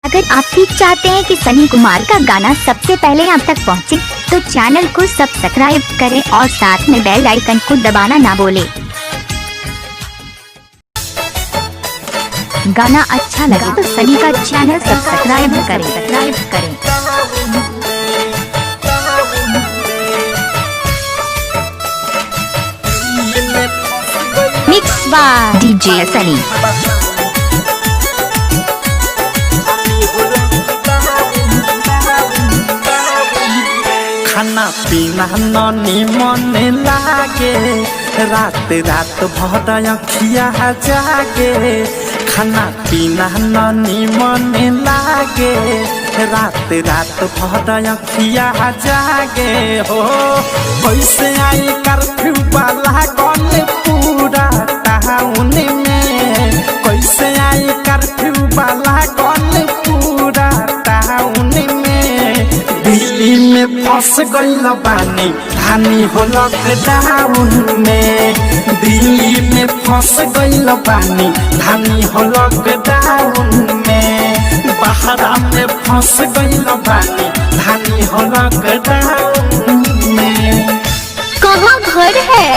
अगर आप भी चाहते हैं कि सनी कुमार का गाना सबसे पहले आप तक पहुंचे, तो चैनल को सब्सक्राइब करें और साथ में बेल आइकन को दबाना ना भूलें। गाना अच्छा लगे तो सनी का चैनल सब्सक्राइब करें। मिक्स बाय डीजे सनी। खाना पीना ननी मन लागे, रात रात भर अखिया जागे। खाना पीना ननी मन लागे, रात रात भर अखिया जागे। हो कैसे आई कर्फ्यू वाला गल पूरा टाउन में, कैसे आई कर्फ्यू वाला गल पूरा टाउन में। दिल्ली में फंस गइल बानी धानी हो लॉकडाउन में, दिल्ली में फंस गइल बानी धानी हो लॉकडाउन में। बहरा में फंस गइल बानी धानी हो लॉकडाउन में। कहाँ घर है?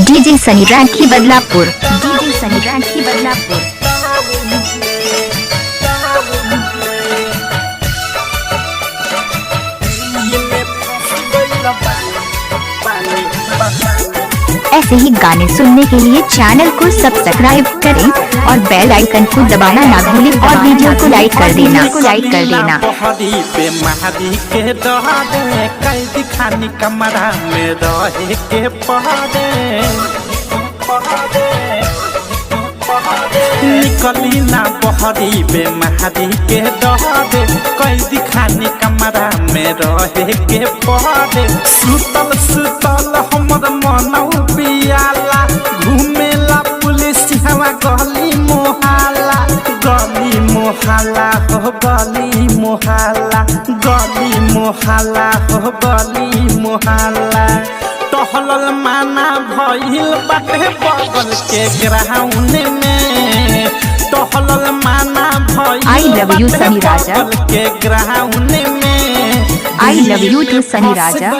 डीजे सनी राखी बदलापुर। डीजे सनी राखी बदलापुर। ऐसे ही गाने सुनने के लिए चैनल को सब्सक्राइब करें और बेल आइकन को दबाना ना भूलें और वीडियो को लाइक कर देना। बहरी पे महरी के डरे, कैदी खानी कमरा में रहे के पहरे। निकली ना बहरी पे महरी के डरे, कैदी खानी कमरा में रहे के पहरे। सुतल सुतल हमर मनौ पियाला, घूमेला पुलिस हवा गली मोहल्ला। गली मोहल्ला हो गली मोहल्ला, गली मोहल्ला हो गली मोहल्ला। टहलल माना भइल बाटे बगल के ग्राउंड में, टहलल माना भइल आई लव यू सनी राजा के ग्राउंड में। आई लव यू टू सनी राजा।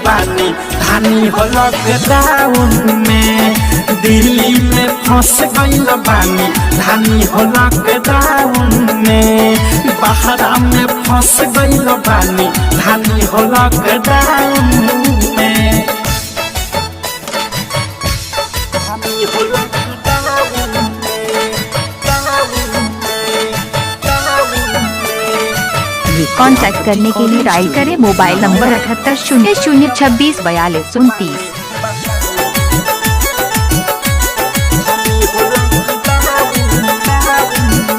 बानी धानी हो लॉकडाउन में, दिल्ली में फंस गइल बानी धानी हो लॉकडाउन में। बहरा में फंस गइल बानी धानी हो लॉकडाउन में। धानी हो लॉकडाउन में। कांटेक्ट करने के लिए डायल करें मोबाइल नंबर 7800264229।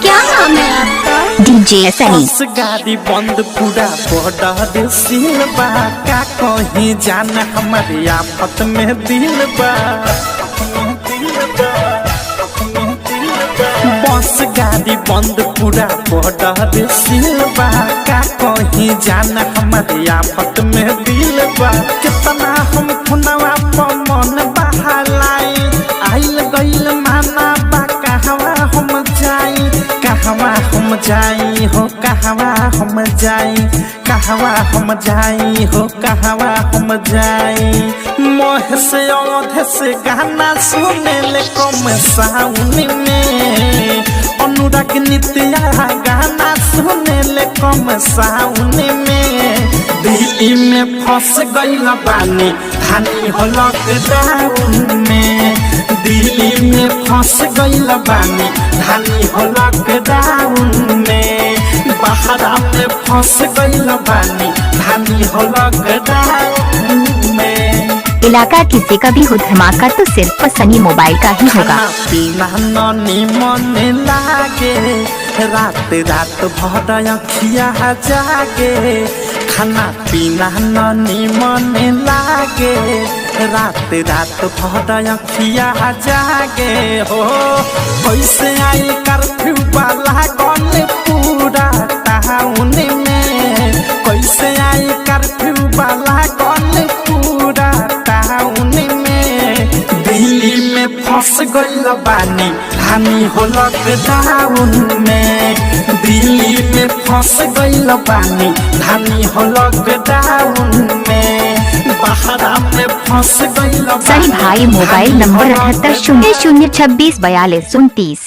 क्या नाम है आपका? डीजे सनी। गाड़ी बंद पूरा बॉर्डर सील बा, का कहीं जाना हमारे आफत में दिल बा। बस गाड़ी बंद पूरा बॉर्डर सील बा, का कहीं जाना हमारे आफत में दिल बा। कितना हम खुनवा पर मन बहालाई, आइल गइल माना बा कहवा हम जाई, कहवा हम जाई हो कहवा हम जाई, कहवा हम जाई हो कहवा हम जाई। मोह से औध से गाना सुने ले कम साउन में, अनुराग नित्या गाना सुने ले कम साउन में। दिल्ली में फंस गइल बानी धानी हो लॉकडाउन में, दिल्ली में फंस गइल बानी धानी हो लॉकडाउन में। बहरा में फंस गइल बानी धानी हो लॉकडाउन में। इलाका किसी का भी हो धमाका तो सिर्फ सनी मोबाइल का ही होगा। पीना ननी मन लागे, रात रात भर अखिया जागे। खाना पीना ननी मन लागे, रात रात भर अखिया जागे। हो कैसे आई कर्फ्यू वाला गल पूरा टाउन में, कैसे आई कर्फ्यू वाला गल पूरा टाउन में। दिल्ली में फंस गइल बानी धानी हो लॉकडाउन में, दिल्ली में फंस गइल बानी धानी हो लॉकडाउन में, बहरा में फंस गइल सही भाई मोबाइल नंबर 7800264229।